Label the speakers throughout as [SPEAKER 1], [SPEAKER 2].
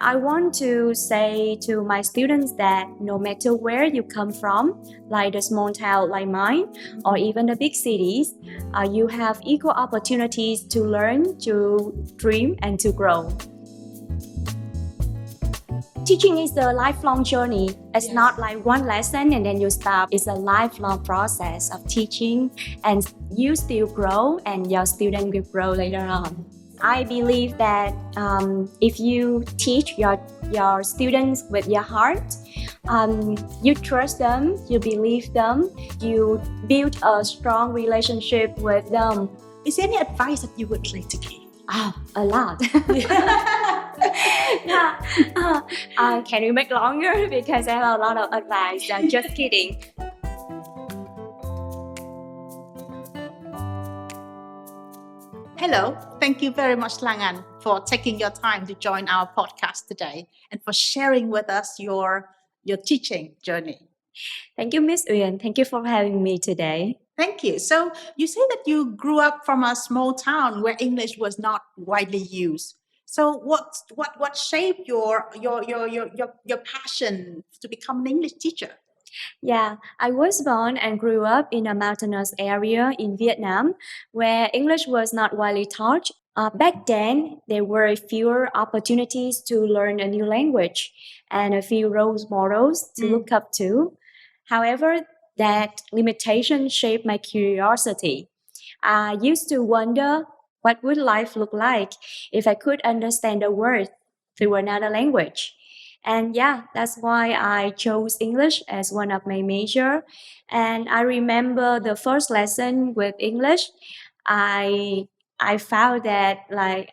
[SPEAKER 1] I want to say to my students that no matter where you come from, like the small town like mine, or even the big cities, you have equal opportunities to learn, to dream, and to grow. Teaching is a lifelong journey. It's not like one lesson and then you stop. It's a lifelong process of teaching, and you still grow and your student will grow later on. I believe that if you teach your students with your heart, you trust them, you believe them, you build a strong relationship with them.
[SPEAKER 2] Is there any advice that you would like to give?
[SPEAKER 1] Oh, a lot. Can you make longer? Because I have a lot of advice. Just kidding.
[SPEAKER 2] Hello, thank you very much, Lan Anh, for taking your time to join our podcast today and for sharing with us your teaching journey.
[SPEAKER 1] Thank you, Miss Uyen. Thank you for having me today.
[SPEAKER 2] Thank you. So you say that you grew up from a small town where English was not widely used. So what shaped your passion to become an English teacher?
[SPEAKER 1] Yeah, I was born and grew up in a mountainous area in Vietnam where English was not widely taught. Back then, there were fewer opportunities to learn a new language and a few role models to look up to. However, that limitation shaped my curiosity. I used to wonder what would life look like if I could understand a word through another language. And yeah, that's why I chose English as one of my major. And I remember the first lesson with English, I found that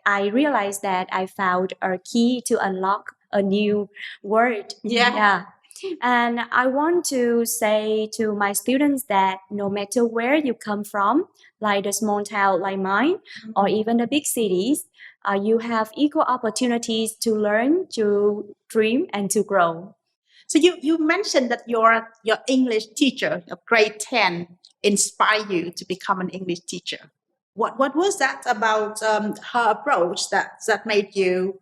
[SPEAKER 1] I realized that I found a key to unlock a new word.
[SPEAKER 2] Yeah.
[SPEAKER 1] And I want to say to my students that no matter where you come from, like the small town like mine, or even the big cities, you have equal opportunities to learn, to dream, and to grow.
[SPEAKER 2] So you mentioned that your English teacher of grade 10 inspired you to become an English teacher. What was that about her approach that made you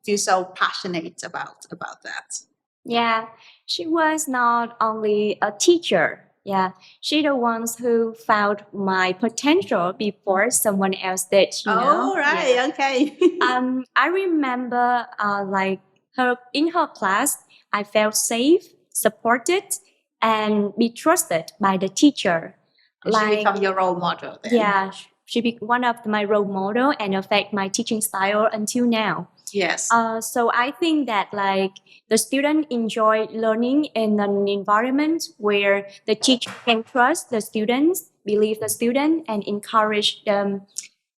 [SPEAKER 2] feel so passionate about that?
[SPEAKER 1] Yeah, she was not only a teacher. Yeah, she the ones who found my potential before someone else did.
[SPEAKER 2] Oh, right. Yeah. Okay.
[SPEAKER 1] I remember her in her class, I felt safe, supported, and be trusted by the teacher.
[SPEAKER 2] And she become your role model then.
[SPEAKER 1] Yeah, she be one of my role model and affect my teaching style until now.
[SPEAKER 2] Yes.
[SPEAKER 1] So I think that the student enjoy learning in an environment where the teacher can trust the students, believe the student, and encourage them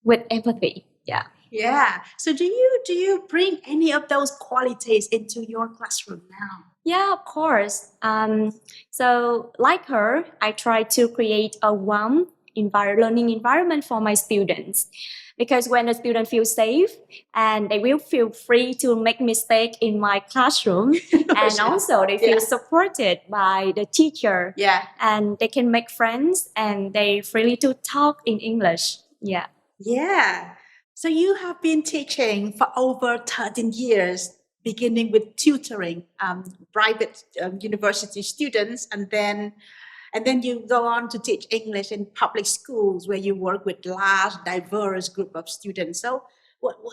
[SPEAKER 1] with empathy. Yeah.
[SPEAKER 2] Yeah. So do you bring any of those qualities into your classroom now?
[SPEAKER 1] Yeah, of course. So like her, I try to create a warm learning environment for my students. Because when the student feels safe and they will feel free to make mistakes in my classroom, and also they feel supported by the teacher.
[SPEAKER 2] Yeah.
[SPEAKER 1] And they can make friends and they freely to talk in English. Yeah.
[SPEAKER 2] Yeah. So you have been teaching for over 13 years, beginning with tutoring private university students, and then you go on to teach English in public schools where you work with large, diverse group of students. So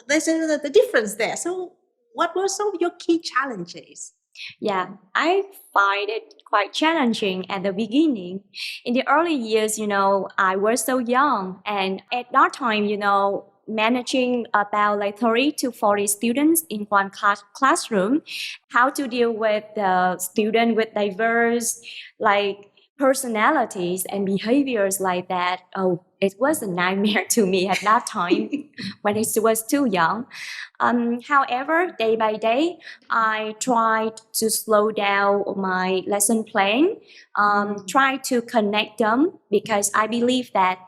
[SPEAKER 2] there's the difference there. So what were some of your key challenges?
[SPEAKER 1] Yeah, I find it quite challenging at the beginning. In the early years, I was so young, and at that time, managing about 30 to 40 students in one classroom, how to deal with the student with diverse personalities and behaviors like that. Oh, it was a nightmare to me at that time when I was too young. However, day by day, I tried to slow down my lesson plan, try to connect them, because I believe that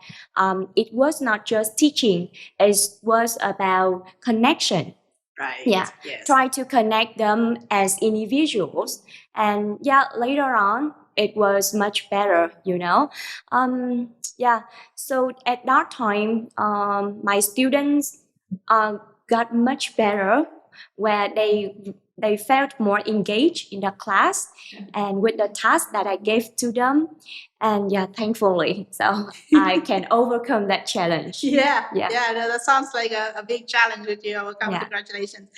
[SPEAKER 1] it was not just teaching, it was about connection.
[SPEAKER 2] Right.
[SPEAKER 1] Yeah.
[SPEAKER 2] Yes.
[SPEAKER 1] Try to connect them as individuals. And later on, it was much better. So at that time, my students got much better, where they felt more engaged in the class and with the task that I gave to them. And yeah, thankfully, so I can overcome that challenge.
[SPEAKER 2] Yeah,
[SPEAKER 1] Yeah.
[SPEAKER 2] no, that sounds like a big challenge with you. Overcome.
[SPEAKER 1] Yeah.
[SPEAKER 2] Congratulations.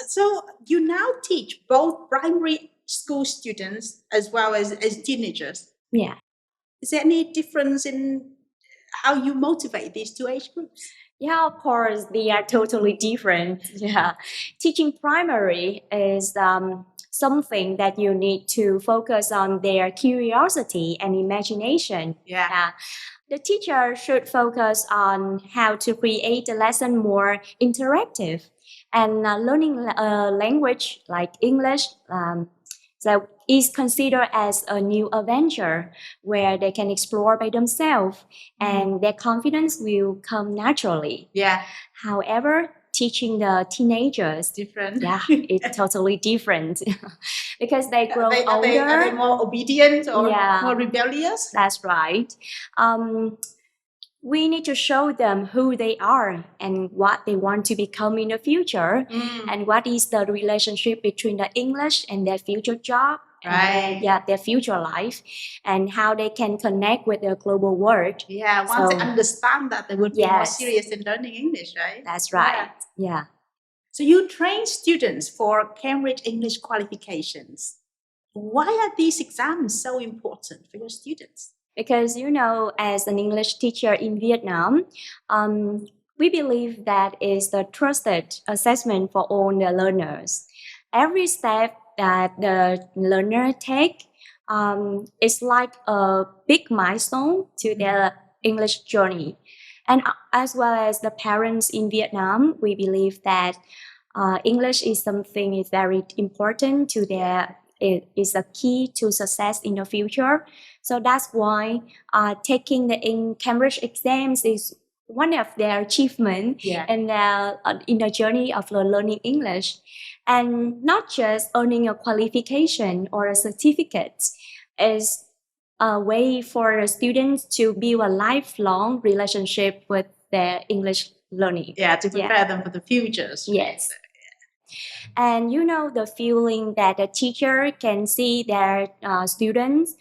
[SPEAKER 2] So you now teach both primary school students as well as teenagers.
[SPEAKER 1] Yeah.
[SPEAKER 2] Is there any difference in how you motivate these two age groups?
[SPEAKER 1] Yeah, of course, they are totally different. Yeah. Teaching primary is something that you need to focus on their curiosity and imagination.
[SPEAKER 2] Yeah.
[SPEAKER 1] The teacher should focus on how to create the lesson more interactive and learning a language like English. So is considered as a new adventure where they can explore by themselves and their confidence will come naturally.
[SPEAKER 2] Yeah.
[SPEAKER 1] However, teaching the teenagers,
[SPEAKER 2] Different.
[SPEAKER 1] yeah, it's totally different because they grow older.
[SPEAKER 2] Are they more obedient or
[SPEAKER 1] Yeah.
[SPEAKER 2] more rebellious?
[SPEAKER 1] That's right. We need to show them who they are and what they want to become in the future, and what is the relationship between the English and their future job,
[SPEAKER 2] Right.
[SPEAKER 1] and their future life, and how they can connect with the global world.
[SPEAKER 2] Yeah, once they understand that, they would be more
[SPEAKER 1] Yes.
[SPEAKER 2] serious in learning English, right?
[SPEAKER 1] That's right. Yeah.
[SPEAKER 2] So you train students for Cambridge English qualifications. Why are these exams so important for your students?
[SPEAKER 1] Because, as an English teacher in Vietnam, we believe that is the trusted assessment for all the learners. Every step that the learner take is like a big milestone to their English journey. And as well as the parents in Vietnam, we believe that English is something is very important to their. It is a key to success in the future. So that's why taking the Cambridge exams is one of their achievements in the journey of learning English. And not just earning a qualification or a certificate is a way for the students to build a lifelong relationship with their English learning.
[SPEAKER 2] Yeah, to prepare them for the futures.
[SPEAKER 1] Yes. And the feeling that a teacher can see their students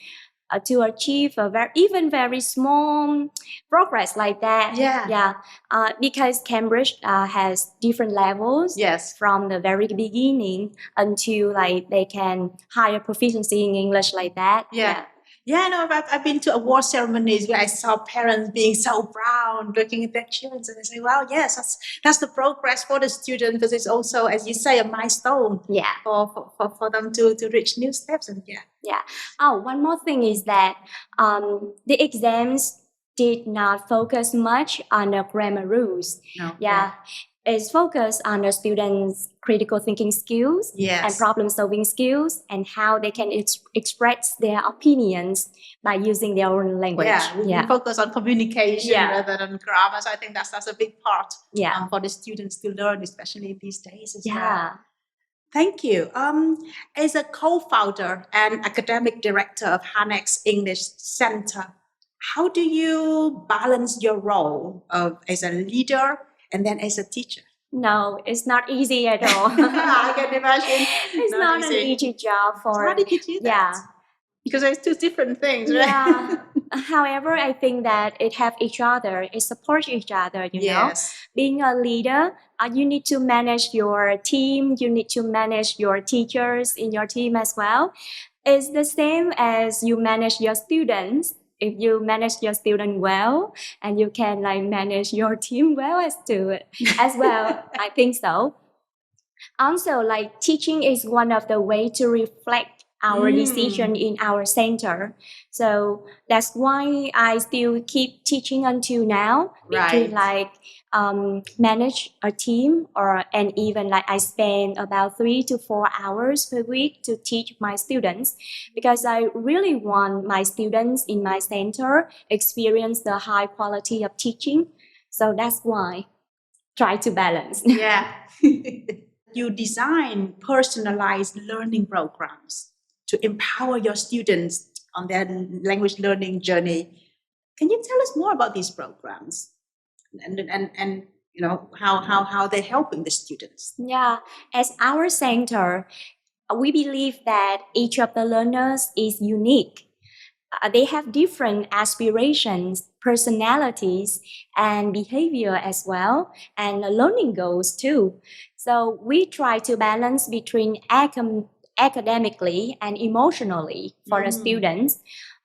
[SPEAKER 1] to achieve even very small progress like that.
[SPEAKER 2] Yeah.
[SPEAKER 1] Because Cambridge has different levels.
[SPEAKER 2] Yes.
[SPEAKER 1] From the very beginning until like they can higher proficiency in English like that.
[SPEAKER 2] Yeah, no, I've been to award ceremonies where I saw parents being so proud, looking at their children, and they say, "Wow, yes, that's the progress for the student," because it's also, as you say, a milestone.
[SPEAKER 1] Yeah.
[SPEAKER 2] For them to reach new steps, and
[SPEAKER 1] Yeah. Oh, one more thing is that the exams did not focus much on the grammar rules.
[SPEAKER 2] No.
[SPEAKER 1] Yeah. It's focused on the students' critical thinking skills and problem-solving skills and how they can express their opinions by using their own language.
[SPEAKER 2] We focus on communication rather than grammar. So I think that's a big part for the students to learn, especially in these days as well. Thank you. As a co-founder and academic director of Hanex English Center, how do you balance your role as a leader and then as a teacher? No, it's not easy at all. I can imagine. It's not an easy job for. So how did you do that? Because there's two different things, right? Yeah. However, I think that it helps each other. It supports each other, you know. Being a leader, you need to manage your team. You need to manage your teachers in your team as well. It's the same as you manage your students. If you manage your student well, and you can manage your team well as well. I think so. Also, teaching is one of the way to reflect our decision in our center. So that's why I still keep teaching until now. To manage a team and even I spend about 3 to 4 hours per week to teach my students, because I really want my students in my center experience the high quality of teaching. So that's why try to balance. You design personalized learning programs to empower your students on their language learning journey. Can you tell us more about these programs and how they're helping the students.
[SPEAKER 1] Yeah, as our center, we believe that each of the learners is unique. They have different aspirations, personalities, and behavior as well, and learning goals too. So we try to balance between academically and emotionally for the students.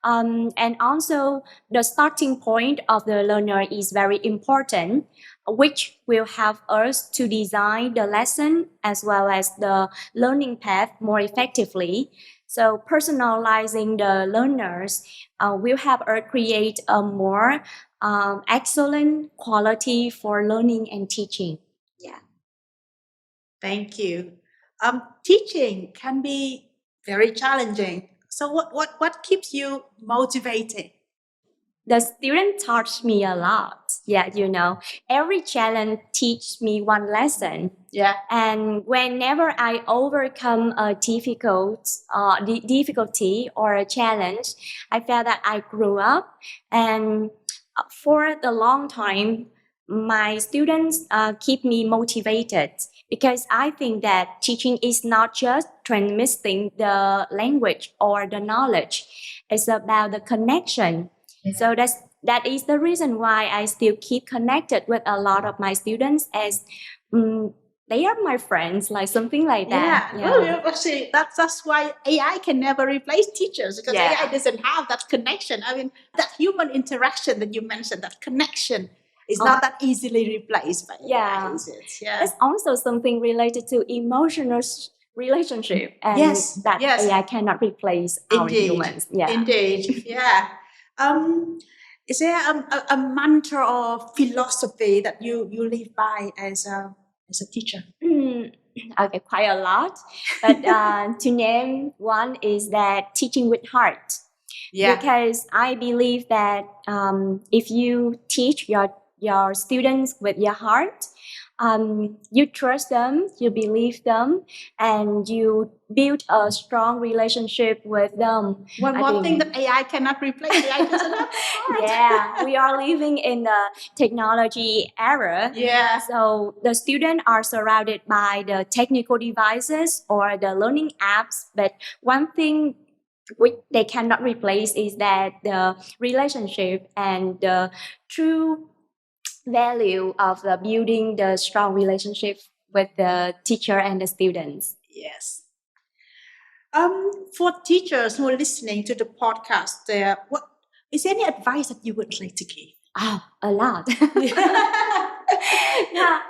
[SPEAKER 1] And also, the starting point of the learner is very important, which will help us to design the lesson as well as the learning path more effectively. So personalizing the learners will help us create a more excellent quality for learning and teaching. Yeah.
[SPEAKER 2] Thank you. Teaching can be very challenging. So what keeps you motivated?
[SPEAKER 1] The student taught me a lot. Yeah, every challenge teaches me one lesson.
[SPEAKER 2] Yeah.
[SPEAKER 1] And whenever I overcome a difficulty or a challenge, I felt that I grew up. And for the long time, my students keep me motivated because I think that teaching is not just transmitting the language or the knowledge. It's about the connection. So that is the reason why I still keep connected with a lot of my students as they are my friends, like something like that.
[SPEAKER 2] Yeah. Well, actually, that's why AI can never replace teachers because AI doesn't have that connection. I mean, that human interaction that you mentioned, that connection is not that easily replaced by AI, is it? Yeah.
[SPEAKER 1] It's also something related to emotional relationship, and that AI cannot replace our humans. Yeah.
[SPEAKER 2] Indeed. Yeah. Is there a mantra or philosophy that you live by as a teacher?
[SPEAKER 1] Okay, quite a lot. But to name one is that teaching with heart. Yeah. Because I believe that if you teach your students with your heart, you trust them, you believe them, and you build a strong relationship with them.
[SPEAKER 2] One thing that AI cannot replace. AI doesn't have heart.
[SPEAKER 1] Yeah, we are living in the technology era.
[SPEAKER 2] Yeah.
[SPEAKER 1] So the students are surrounded by the technical devices or the learning apps, but one thing which they cannot replace is that the relationship and the true value of the building the strong relationship with the teacher and the students.
[SPEAKER 2] Yes. For teachers who are listening to the podcast, what is any advice that you would like to give?
[SPEAKER 1] Oh, a lot. Yeah.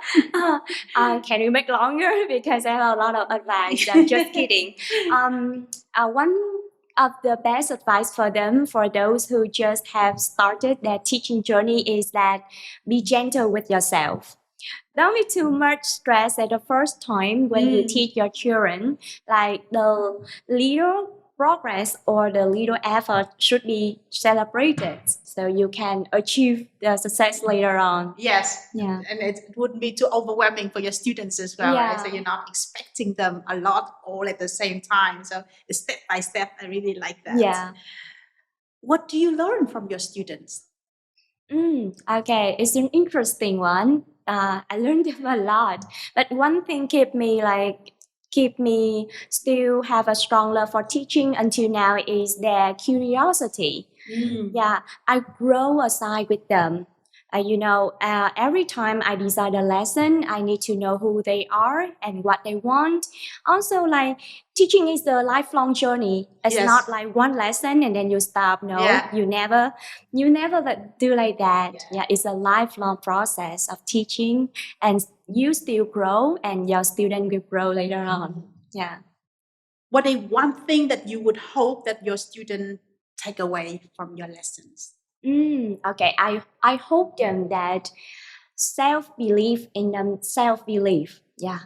[SPEAKER 1] Can you make longer? Because I have a lot of advice. I'm just kidding. One of the best advice for them, for those who just have started their teaching journey, is that be gentle with yourself. Don't be too much stressed at the first time when you teach your children. Like the little progress or the little effort should be celebrated so you can achieve the success later on.
[SPEAKER 2] Yes.
[SPEAKER 1] Yeah.
[SPEAKER 2] And it wouldn't be too overwhelming for your students as well, right? So you're not expecting them a lot all at the same time. So it's step by step. I really like that.
[SPEAKER 1] Yeah.
[SPEAKER 2] What do you learn from your students?
[SPEAKER 1] Okay, it's an interesting one. I learned them a lot, but one thing keep me still have a strong love for teaching until now is their curiosity. Yeah, I grow aside with them. Every time I design a lesson, I need to know who they are and what they want. Also, like teaching is a lifelong journey. It's not like one lesson and then you stop. No, you never do like that. Yeah, it's a lifelong process of teaching, and you still grow, and your student will grow later on. Yeah.
[SPEAKER 2] What is one thing that you would hope that your student take away from your lessons?
[SPEAKER 1] Okay, I hope them that self-belief in them, self-belief. Yeah.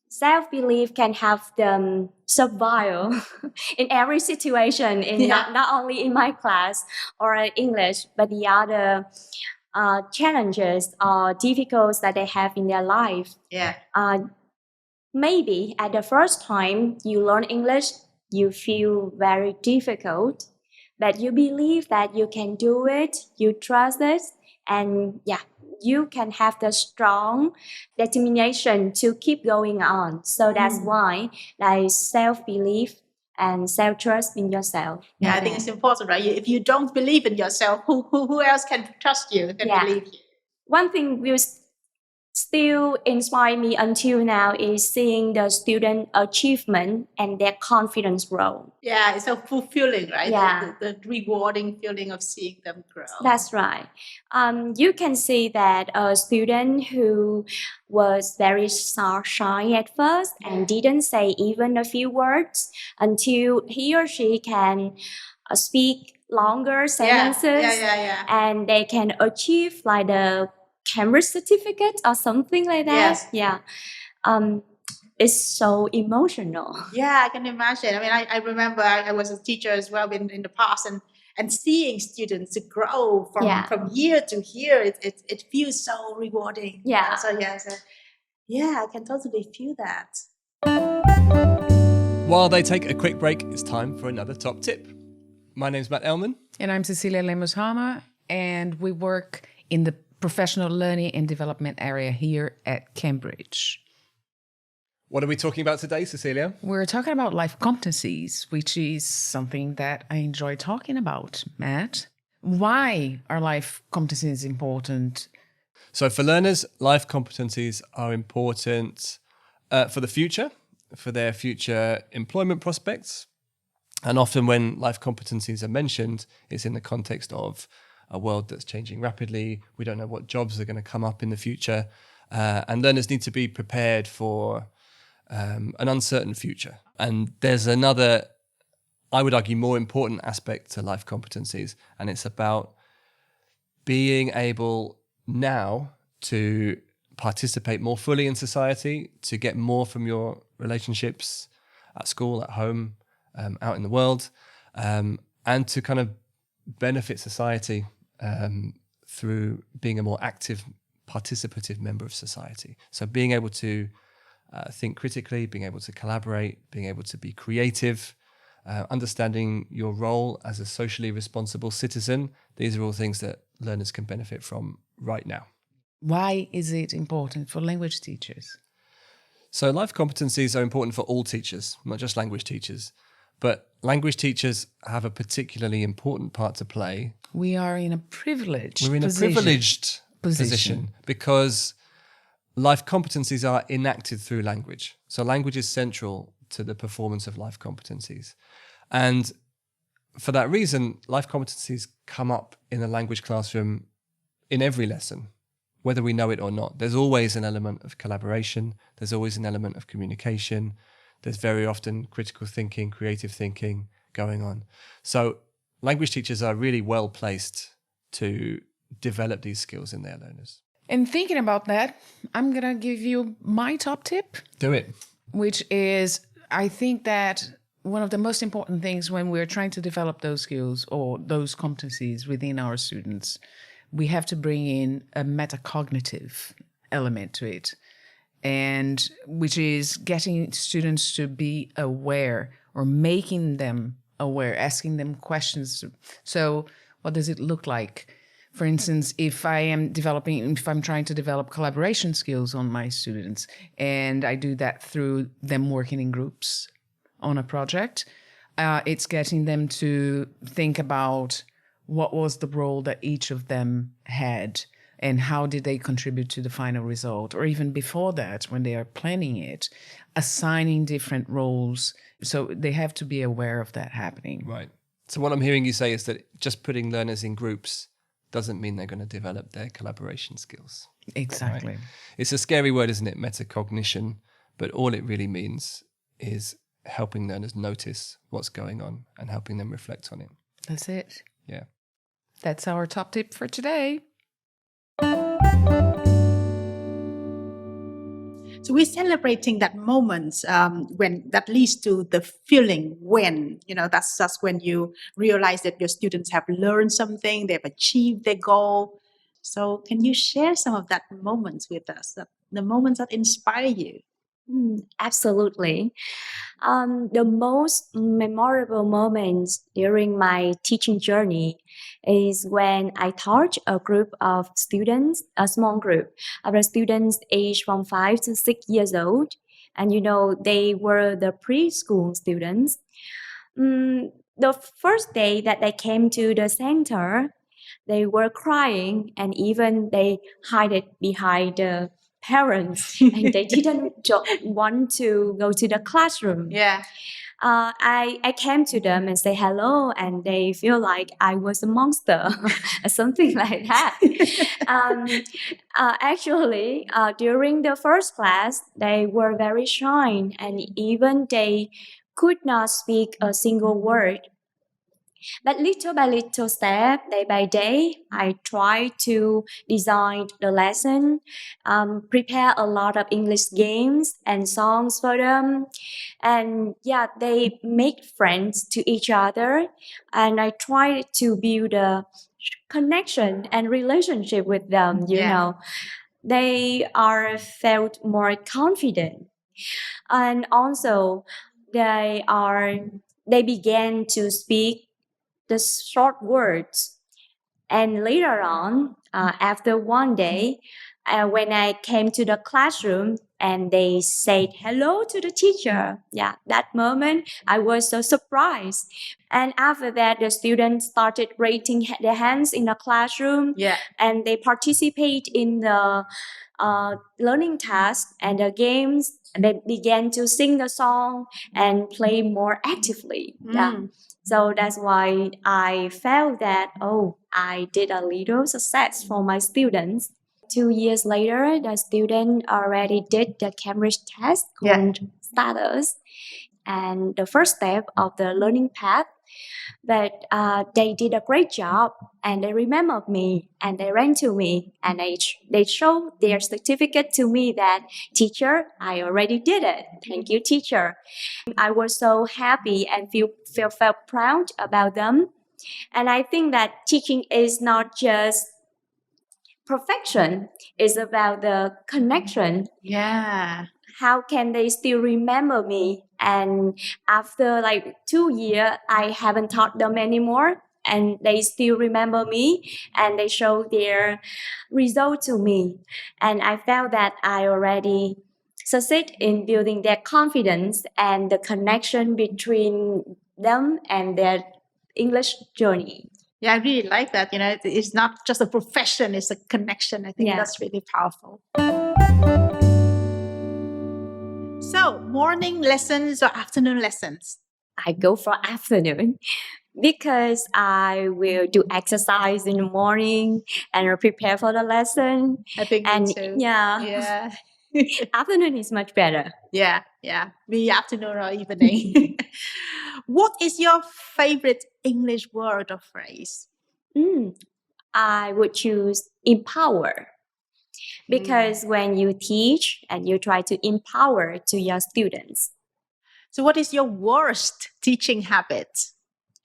[SPEAKER 1] Self-belief can help them survive in every situation, not only in my class or English, but the other challenges or difficulties that they have in their life.
[SPEAKER 2] Yeah.
[SPEAKER 1] Maybe at the first time you learn English, you feel very difficult, but you believe that you can do it, you trust it, and you can have the strong determination to keep going on. So that's why like self-belief and self-trust in yourself.
[SPEAKER 2] Yeah, I think it's important, right? If you don't believe in yourself, who else can trust you, can believe you?
[SPEAKER 1] One thing will still inspire me until now is seeing the student achievement and their confidence grow.
[SPEAKER 2] Yeah, it's so fulfilling, right?
[SPEAKER 1] Yeah.
[SPEAKER 2] The rewarding feeling of seeing them grow.
[SPEAKER 1] That's right. You can see that a student who was very shy at first and didn't say even a few words until he or she can speak longer sentences and they can achieve like the Cambridge certificate or something like that. Yeah. It's so emotional.
[SPEAKER 2] Yeah, I can imagine. I mean, I remember I was a teacher as well in the past, and seeing students grow from year to year, it feels so rewarding.
[SPEAKER 1] Yeah.
[SPEAKER 2] So I can totally feel that.
[SPEAKER 3] While they take a quick break, it's time for another top tip. My name's Matt Elman.
[SPEAKER 4] And I'm Cecilia Lemos-Hamer, and we work in the professional learning and development area here at Cambridge.
[SPEAKER 3] What are we talking about today, Cecilia?
[SPEAKER 4] We're talking about life competencies, which is something that I enjoy talking about, Matt. Why are life competencies important?
[SPEAKER 3] So for learners, life competencies are important for the future, for their future employment prospects. And often when life competencies are mentioned, it's in the context of a world that's changing rapidly. We don't know what jobs are going to come up in the future. And learners need to be prepared for an uncertain future. And there's another, I would argue, more important aspect to life competencies, and it's about being able now to participate more fully in society, to get more from your relationships at school, at home, out in the world, and to kind of benefit society through being a more active, participative member of society. So being able to think critically, being able to collaborate, being able to be creative, understanding your role as a socially responsible citizen. These are all things that learners can benefit from right now.
[SPEAKER 4] Why is it important for language teachers?
[SPEAKER 3] So life competencies are important for all teachers, not just language teachers. But language teachers have a particularly important part to play.
[SPEAKER 4] We are in a privileged
[SPEAKER 3] position because life competencies are enacted through language. So language is central to the performance of life competencies. And for that reason, life competencies come up in the language classroom in every lesson, whether we know it or not. There's always an element of collaboration. There's always an element of communication. There's very often critical thinking, creative thinking going on. So language teachers are really well placed to develop these skills in their learners.
[SPEAKER 4] And thinking about that, I'm going to give you my top tip.
[SPEAKER 3] Do it.
[SPEAKER 4] Which is, I think that one of the most important things when we're trying to develop those skills or those competencies within our students, we have to bring in a metacognitive element to it. And which is getting students to be aware or making them aware, asking them questions. So what does it look like? For instance, if I'm trying to develop collaboration skills on my students, and I do that through them working in groups on a project, it's getting them to think about what was the role that each of them had and how did they contribute to the final result, or even before that, when they are planning it, assigning different roles. So they have to be aware of that happening.
[SPEAKER 3] Right. So what I'm hearing you say is that just putting learners in groups doesn't mean they're going to develop their collaboration skills.
[SPEAKER 4] Exactly.
[SPEAKER 3] Right? It's a scary word, isn't it? Metacognition. But all it really means is helping learners notice what's going on and helping them reflect on it.
[SPEAKER 4] That's it.
[SPEAKER 3] Yeah.
[SPEAKER 4] That's our top tip for today.
[SPEAKER 2] So we're celebrating that moment when that leads to the feeling when, that's when you realize that your students have learned something, they've achieved their goal. So can you share some of that moments with us, the moments that inspire you?
[SPEAKER 1] Absolutely. The most memorable moments during my teaching journey is when I taught a group of students, a small group of the students aged from 5 to 6 years old. And they were the preschool students. The first day that they came to the center, they were crying and even they hid it behind the parents and they didn't want to go to the classroom.
[SPEAKER 2] Yeah.
[SPEAKER 1] I came to them and say hello, and they feel like I was a monster or something like that. Actually, during the first class, they were very shy, and even they could not speak a single word. But little by little step, day by day, I try to design the lesson, prepare a lot of English games and songs for them. And yeah, they make friends to each other. And I try to build a connection and relationship with them, They are felt more confident. And also they began to speak the short words. And later on, after one day, when I came to the classroom and they said hello to the teacher, yeah, that moment I was so surprised. And after that, the students started raising their hands in the classroom,
[SPEAKER 2] Yeah.
[SPEAKER 1] and they participate in the learning tasks and the games. And they began to sing the song and play more actively. Yeah. So that's why I felt that, I did a little success for my students. 2 years later, the student already did the Cambridge test called status and the first step of the learning path. But they did a great job and they remembered me and they ran to me and they showed their certificate to me that, teacher, I already did it. Thank you, teacher. I was so happy and felt proud about them. And I think that teaching is not just perfection, it's about the connection.
[SPEAKER 2] Yeah.
[SPEAKER 1] How can they still remember me? And after like 2 years, I haven't taught them anymore. And they still remember me and they show their result to me. And I felt that I already succeed in building their confidence and the connection between them and their English journey.
[SPEAKER 2] Yeah, I really like that. It's not just a profession, it's a connection. I think that's really powerful. So, morning lessons or afternoon lessons?
[SPEAKER 1] I go for afternoon because I will do exercise in the morning and prepare for the lesson.
[SPEAKER 2] I think me too.
[SPEAKER 1] Yeah. Afternoon is much better.
[SPEAKER 2] Yeah. Me afternoon or evening. What is your favorite English word or phrase?
[SPEAKER 1] I would choose empower. Because when you teach and you try to empower to your students.
[SPEAKER 2] So what is your worst teaching habit?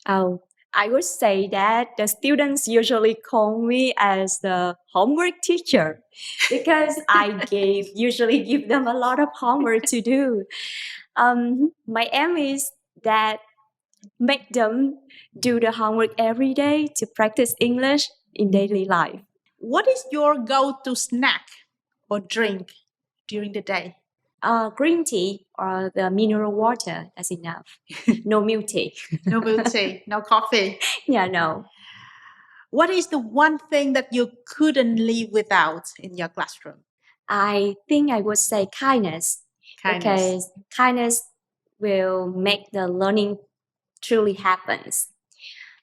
[SPEAKER 1] Oh, I would say that the students usually call me as the homework teacher because I usually give them a lot of homework to do. My aim is that make them do the homework every day to practice English in daily life.
[SPEAKER 2] What is your go-to snack or drink during the day?
[SPEAKER 1] Green tea or the mineral water, that's enough. No milk tea.
[SPEAKER 2] No milk tea, no coffee.
[SPEAKER 1] Yeah, no.
[SPEAKER 2] What is the one thing that you couldn't live without in your classroom?
[SPEAKER 1] I think I would say kindness. Because kindness will make the learning truly happens.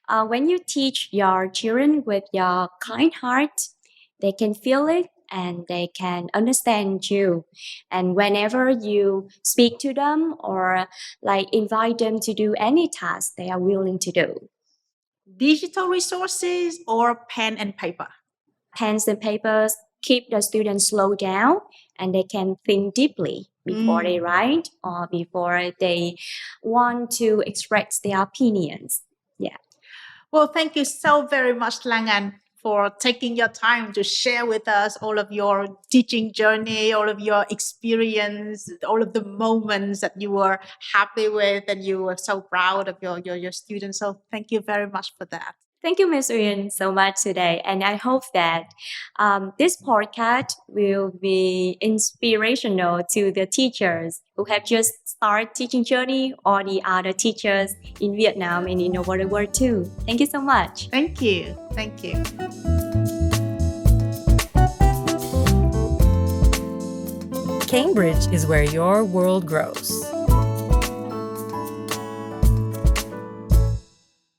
[SPEAKER 1] When you teach your children with your kind heart, they can feel it and they can understand you. And whenever you speak to them or invite them to do any task, they are willing to do.
[SPEAKER 2] Digital resources or pen and paper?
[SPEAKER 1] Pens and papers keep the students slow down and they can think deeply before they write or before they want to express their opinions. Yeah.
[SPEAKER 2] Well, thank you so very much, Lan Anh, for taking your time to share with us all of your teaching journey, all of your experience, all of the moments that you were happy with and you were so proud of your students. So thank you very much for that.
[SPEAKER 1] Thank you, Ms. Uyen, so much today. And I hope that this podcast will be inspirational to the teachers who have just started teaching journey or the other teachers in Vietnam and in over the world too. Thank you so much.
[SPEAKER 2] Thank you. Thank you.
[SPEAKER 5] Cambridge is where your world grows.